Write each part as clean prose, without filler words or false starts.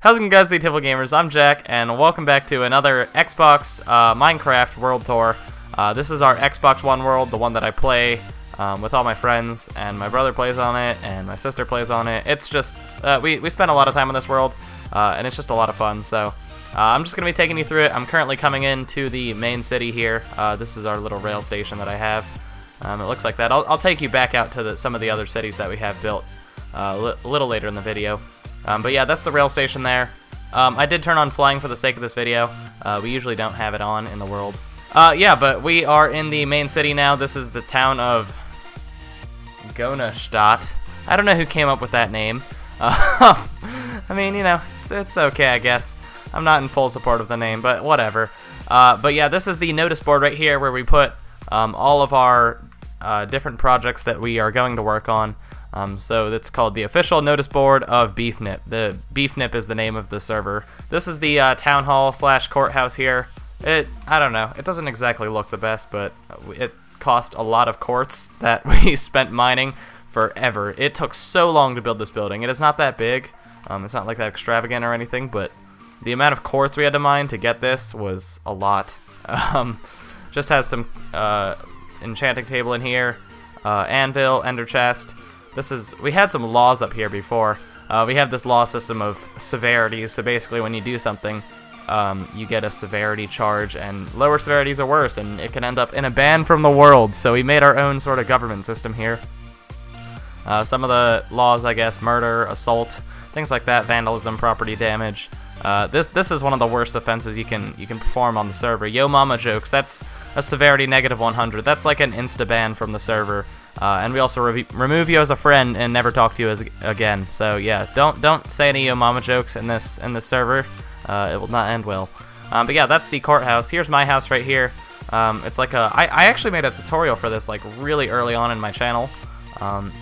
How's it going, guys? TheAtypicalGamers. I'm Jack, and welcome back to another Xbox Minecraft World Tour. This is our Xbox One world, the one that I play with all my friends, and my brother plays on it, and my sister plays on it. It's just, we spend a lot of time on this world, and it's just a lot of fun, so I'm just going to be taking you through it. I'm currently coming into the main city here. This is our little rail station that I have. It looks like that. I'll take you back out to some of the other cities that we have built a little later in the video. But yeah, that's the rail station there. I did turn on flying for the sake of this video. We usually don't have it on in the world. Yeah, but we are in the main city now. This is the town of Gonnadot. I don't know who came up with that name. I mean, you know, it's okay, I guess. I'm not in full support of the name, but whatever. But yeah, this is the notice board right here where we put all of our different projects that we are going to work on. So it's called the official notice board of Beefnip. The Beefnip is the name of the server. This is the town hall / courthouse here. I don't know, it doesn't exactly look the best, but it cost a lot of quartz that we spent mining forever. It took so long to build this building. It is not that big. It's not like that extravagant or anything, but the amount of quartz we had to mine to get this was a lot. Just has some enchanting table in here, anvil, ender chest. We had some laws up here before. We have this law system of severities, so basically when you do something, you get a severity charge, and lower severities are worse, and it can end up in a ban from the world. So we made our own sort of government system here. Some of the laws, I guess, murder, assault, things like that, vandalism, property damage. This is one of the worst offenses you can perform on the server. Yo mama jokes, that's a severity -100. That's like an insta ban from the server. And we also remove you as a friend and never talk to you again. So yeah, don't say any yo mama jokes in this server. It will not end well. But yeah, that's the courthouse. Here's my house right here. It's like I actually made a tutorial for this like really early on in my channel.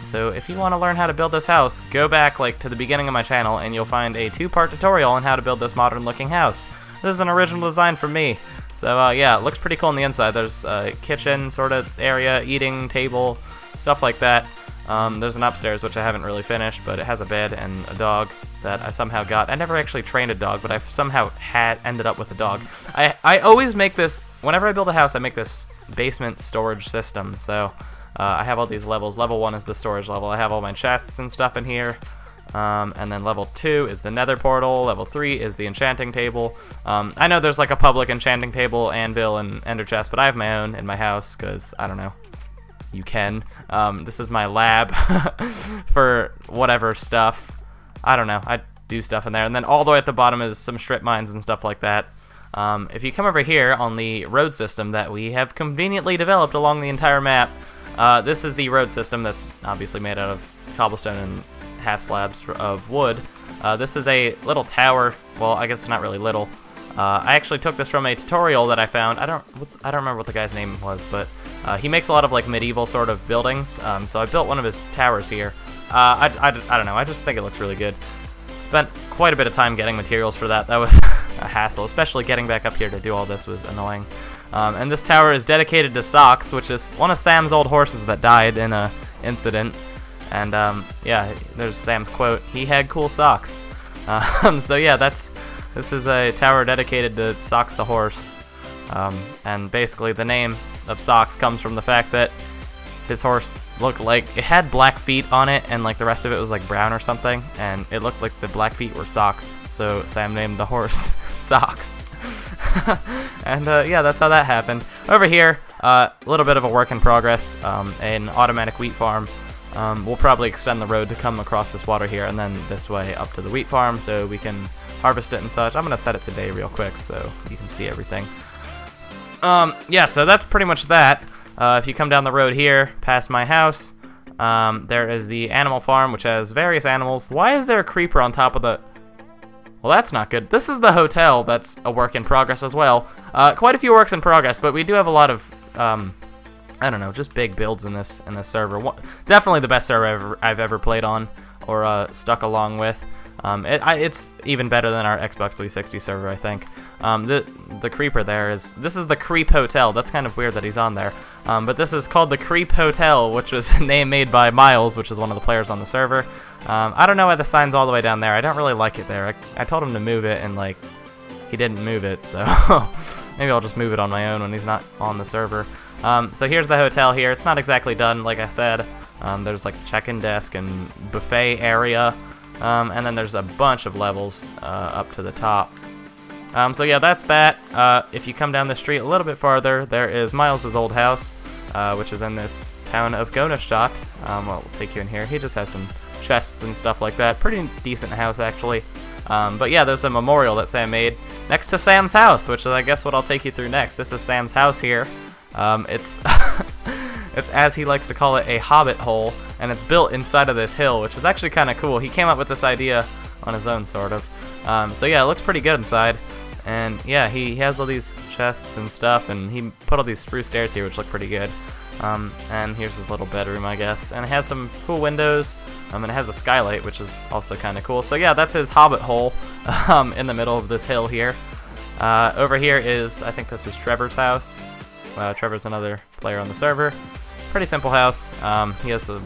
So if you want to learn how to build this house, go back like to the beginning of my channel and you'll find a 2-part tutorial on how to build this modern looking house. This is an original design from me. So yeah, it looks pretty cool on the inside. There's a kitchen sort of area, eating table, stuff like that. There's an upstairs which I haven't really finished, but it has a bed and a dog that I somehow got. I never actually trained a dog, but I somehow ended up with a dog. I always make this, whenever I build a house, I make this basement storage system. So I have all these levels. Level 1 is the storage level. I have all my chests and stuff in here. And then level 2 is the nether portal. Level 3 is the enchanting table. I know there's like a public enchanting table, anvil, and ender chest, but I have my own in my house because, I don't know, you can. This is my lab for whatever stuff. I don't know, I do stuff in there. And then all the way at the bottom is some strip mines and stuff like that. If you come over here on the road system that we have conveniently developed along the entire map, this is the road system that's obviously made out of cobblestone and half slabs of wood. This is a little tower. Well, I guess it's not really little. I actually took this from a tutorial that I found. I don't remember what the guy's name was, but he makes a lot of like medieval sort of buildings. So I built one of his towers here. I don't know. I just think it looks really good. Spent quite a bit of time getting materials for that. That was a hassle, especially getting back up here to do all this was annoying. And this tower is dedicated to Socks, which is one of Sam's old horses that died in a incident. And yeah, there's Sam's quote, "He had cool socks." So yeah, this is a tower dedicated to Socks the horse. And basically the name of Socks comes from the fact that his horse looked like it had black feet on it, and like the rest of it was like brown or something, and it looked like the black feet were socks. So Sam named the horse Socks. And yeah, that's how that happened. Over here, a little bit of a work in progress, an automatic wheat farm. We'll probably extend the road to come across this water here and then this way up to the wheat farm so we can harvest it and such. I'm going to set it to day real quick so you can see everything. Yeah, so that's pretty much that. If you come down the road here, past my house, there is the animal farm, which has various animals. Why is there a creeper on top of the... Well, that's not good. This is the hotel. That's a work in progress as well. Quite a few works in progress, but we do have a lot of... I don't know, just big builds in this server. Definitely the best server I've ever played on or stuck along with. It's even better than our Xbox 360 server, I think. The creeper there this is the Creep Hotel. That's kind of weird that he's on there. But this is called the Creep Hotel, which was a name made by Miles, which is one of the players on the server. I don't know why the sign's all the way down there. I don't really like it there. I told him to move it, and like he didn't move it, so maybe I'll just move it on my own when he's not on the server. So here's the hotel here. It's not exactly done, like I said. There's like the check-in desk and buffet area, and then there's a bunch of levels up to the top. So yeah, that's that. If you come down the street a little bit farther, there is Miles's old house, which is in this town of Gonnadot. Well, we'll take you in here. He just has some chests and stuff like that. Pretty decent house, actually. But yeah, there's a memorial that Sam made next to Sam's house, which is, I guess, what I'll take you through next. This is Sam's house here. It's it's, as he likes to call it, a hobbit hole, and it's built inside of this hill, which is actually kind of cool. He came up with this idea on his own, sort of. So yeah, it looks pretty good inside. And yeah, he has all these chests and stuff, and he put all these spruce stairs here, which look pretty good. And here's his little bedroom, I guess. And it has some cool windows, and it has a skylight, which is also kind of cool. So yeah, that's his hobbit hole in the middle of this hill here. Over here is, I think this is Trevor's house. Trevor's another player on the server. Pretty simple house. He has a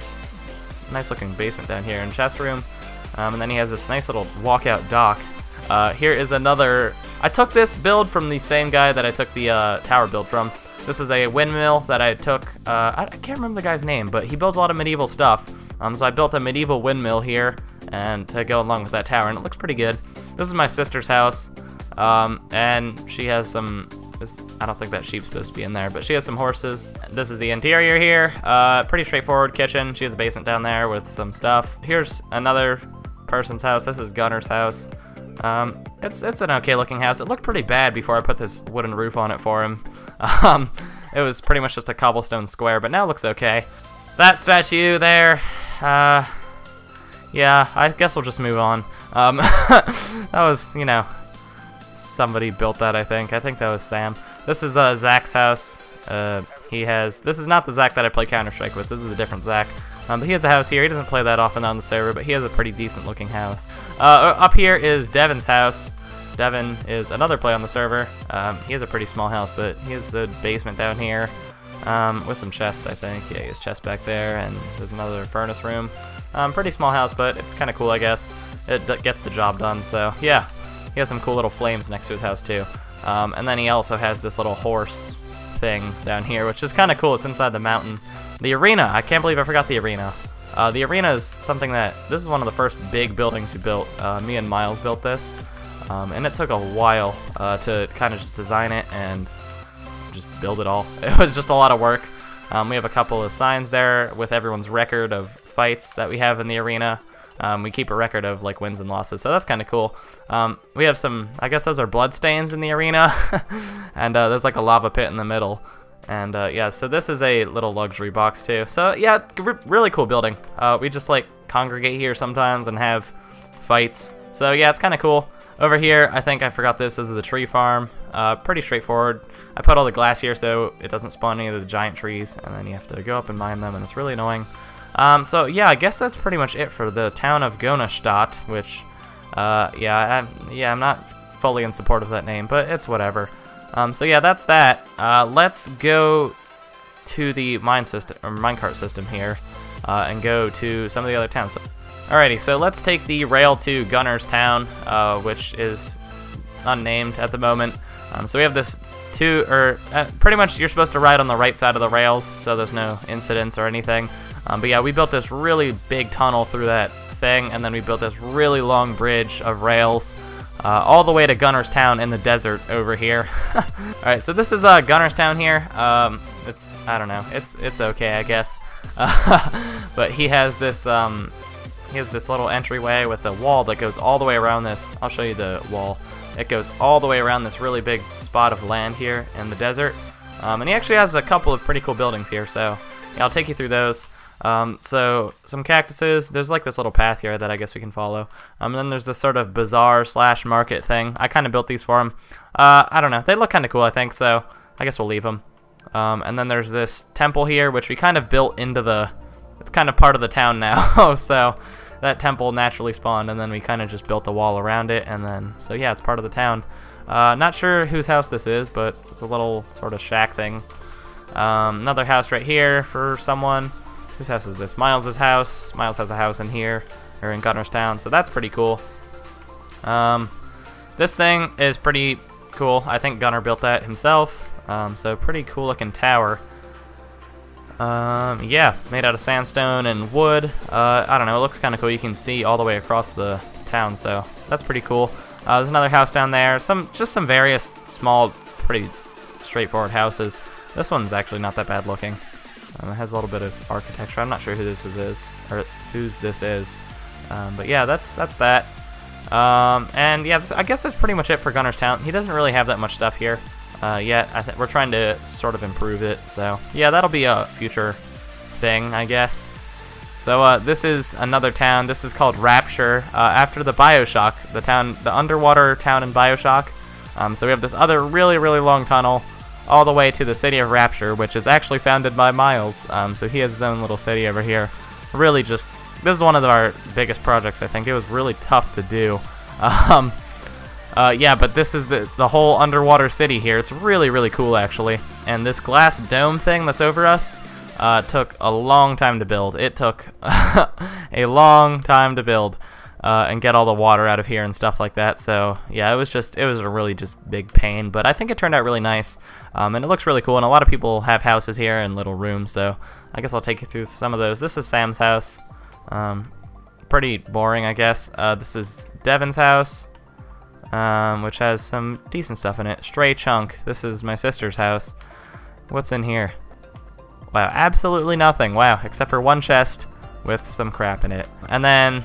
nice looking basement down here and chest room. And then he has this nice little walkout dock. Here is another... I took this build from the same guy that I took the tower build from. This is a windmill that I took... I can't remember the guy's name, but he builds a lot of medieval stuff. So I built a medieval windmill here and to go along with that tower, and it looks pretty good. This is my sister's house, and she has some... I don't think that sheep's supposed to be in there, but she has some horses. This is the interior here. Pretty straightforward kitchen. She has a basement down there with some stuff. Here's another person's house. This is Gunner's house. It's an okay looking house. It looked pretty bad before I put this wooden roof on it for him. It was pretty much just a cobblestone square, but now it looks okay. That statue there, yeah, I guess we'll just move on. That was, you know, somebody built that, I think. I think that was Sam. This is Zach's house. This is not the Zach that I play Counter-Strike with. This is a different Zach. But he has a house here. He doesn't play that often on the server, but he has a pretty decent looking house. Up here is Devin's house. Devin is another player on the server. He has a pretty small house, but he has a basement down here with some chests, I think. Yeah, he has chests back there, and there's another furnace room. Pretty small house, but it's kind of cool, I guess. It gets the job done, so yeah. He has some cool little flames next to his house, too. And then he also has this little horse thing down here, which is kind of cool. It's inside the mountain. The arena. I can't believe I forgot the arena. The arena is something that... This is one of the first big buildings we built. Me and Miles built this. And it took a while to kind of just design it and just build it all. It was just a lot of work. We have a couple of signs there with everyone's record of fights that we have in the arena. We keep a record of like wins and losses, so that's kind of cool. We have some, I guess those are blood stains in the arena, and there's like a lava pit in the middle. And yeah, so this is a little luxury box too. So yeah, really cool building. We just like congregate here sometimes and have fights. So yeah, it's kind of cool. Over here, I think I forgot this is the tree farm. Pretty straightforward. I put all the glass here so it doesn't spawn any of the giant trees, and then you have to go up and mine them, and it's really annoying. So yeah, I guess that's pretty much it for the town of Gonnadot, which, yeah, I'm not fully in support of that name, but it's whatever. So yeah, that's that. Let's go to the minecart system here, and go to some of the other towns. Alrighty, so let's take the rail to Gunner's town, which is unnamed at the moment. So we have this pretty much you're supposed to ride on the right side of the rails, so there's no incidents or anything. But yeah, we built this really big tunnel through that thing, and then we built this really long bridge of rails all the way to Gunner's town in the desert over here. Alright, so this is Gunner's town here. I don't know, it's okay, I guess. But he has this little entryway with a wall that goes all the way around this. I'll show you the wall. It goes all the way around this really big spot of land here in the desert. And he actually has a couple of pretty cool buildings here, so yeah, I'll take you through those. So some cactuses. There's like this little path here that I guess we can follow. And then there's this sort of bazaar / market thing. I kind of built these for him. I don't know. They look kind of cool, I think, so I guess we'll leave them. And then there's this temple here, which we kind of built into the... It's kind of part of the town now, so that temple naturally spawned, and then we kind of just built a wall around it, and then, so yeah, it's part of the town. Not sure whose house this is, but it's a little sort of shack thing. Another house right here for someone. Whose house is this? Miles' house. Miles has a house in here, or in Gunnerstown, so that's pretty cool. This thing is pretty cool. I think Gunner built that himself, so pretty cool looking tower. Yeah, made out of sandstone and wood. I don't know, it looks kind of cool. You can see all the way across the town, so that's pretty cool. There's another house down there. Just some various small, pretty straightforward houses. This one's actually not that bad looking. It has a little bit of architecture. I'm not sure who this is, or whose this is. But yeah, that's that. And yeah, I guess that's pretty much it for Gunner's Town. He doesn't really have that much stuff here yet. We're trying to sort of improve it. So yeah, that'll be a future thing, I guess. So this is another town. This is called Rapture, after the Bioshock, the underwater town in Bioshock. So we have this other really, really long tunnel all the way to the city of Rapture, which is actually founded by Miles. So he has his own little city over here. Really just, this is one of our biggest projects, I think. It was really tough to do. Yeah, but this is the whole underwater city here. It's really, really cool, actually. And this glass dome thing that's over us took a long time to build. It took a long time to build and get all the water out of here and stuff like that. So yeah, it was a really just big pain, but I think it turned out really nice. And it looks really cool, and a lot of people have houses here and little rooms, so I guess I'll take you through some of those. This is Sam's house. Pretty boring, I guess. This is Devin's house, which has some decent stuff in it. Stray Chunk. This is my sister's house. What's in here? Wow, absolutely nothing. Wow, except for one chest with some crap in it. And then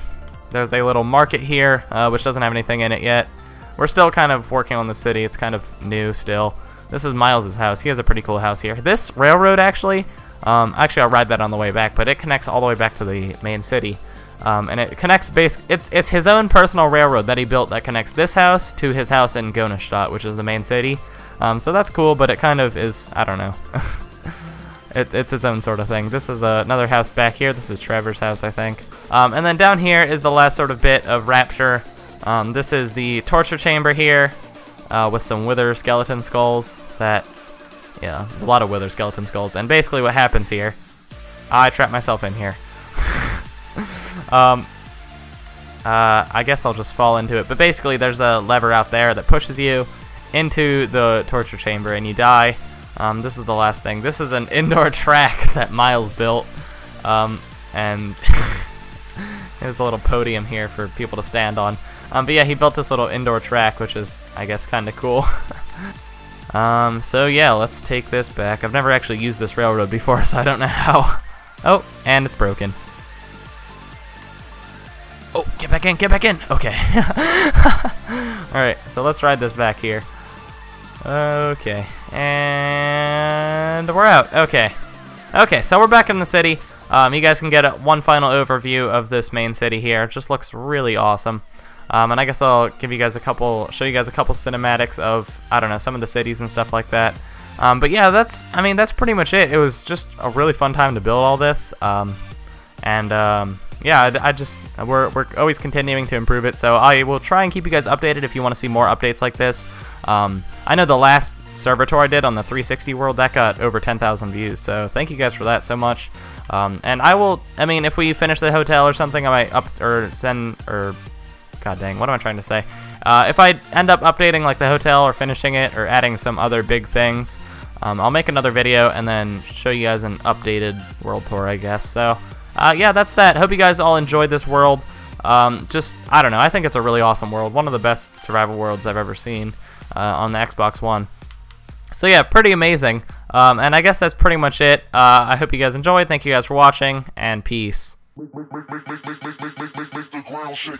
there's a little market here, which doesn't have anything in it yet. We're still kind of working on the city. It's kind of new still. This is Miles' house. He has a pretty cool house here. This railroad, actually I'll ride that on the way back, but it connects all the way back to the main city. And it connects it's his own personal railroad that he built that connects this house to his house in Gonnadot, which is the main city. So that's cool, but it kind of is, I don't know. It's its own sort of thing. This is another house back here. This is Trevor's house, I think. And then down here is the last sort of bit of Rapture. This is the torture chamber here, with some wither skeleton skulls. Yeah, a lot of wither skeleton skulls. And basically what happens here, I trap myself in here. I guess I'll just fall into it. But basically there's a lever out there that pushes you into the torture chamber and you die. This is the last thing. This is an indoor track that Miles built. And there's a little podium here for people to stand on. But yeah, he built this little indoor track, which is, I guess, kind of cool. So yeah, let's take this back. I've never actually used this railroad before, so I don't know how. Oh, and it's broken. Oh, get back in, get back in. Okay. Alright, so let's ride this back here. Okay, and we're out. Okay. Okay, so we're back in the city. You guys can get one final overview of this main city here. It just looks really awesome. And I guess I'll give you guys show you guys a couple cinematics of, I don't know, some of the cities and stuff like that. But yeah, that's pretty much it. It was just a really fun time to build all this. Yeah, we're always continuing to improve it, so I will try and keep you guys updated if you want to see more updates like this. I know the last server tour I did on the 360 world, that got over 10,000 views, so thank you guys for that so much. And if we finish the hotel or something, I might God dang, what am I trying to say? If I end up updating like the hotel or finishing it or adding some other big things, I'll make another video and then show you guys an updated world tour, I guess. So yeah, that's that. Hope you guys all enjoyed this world. I don't know, I think it's a really awesome world. One of the best survival worlds I've ever seen on the Xbox One. So yeah, pretty amazing. And I guess that's pretty much it. I hope you guys enjoyed. Thank you guys for watching, and peace. Make the ground shake.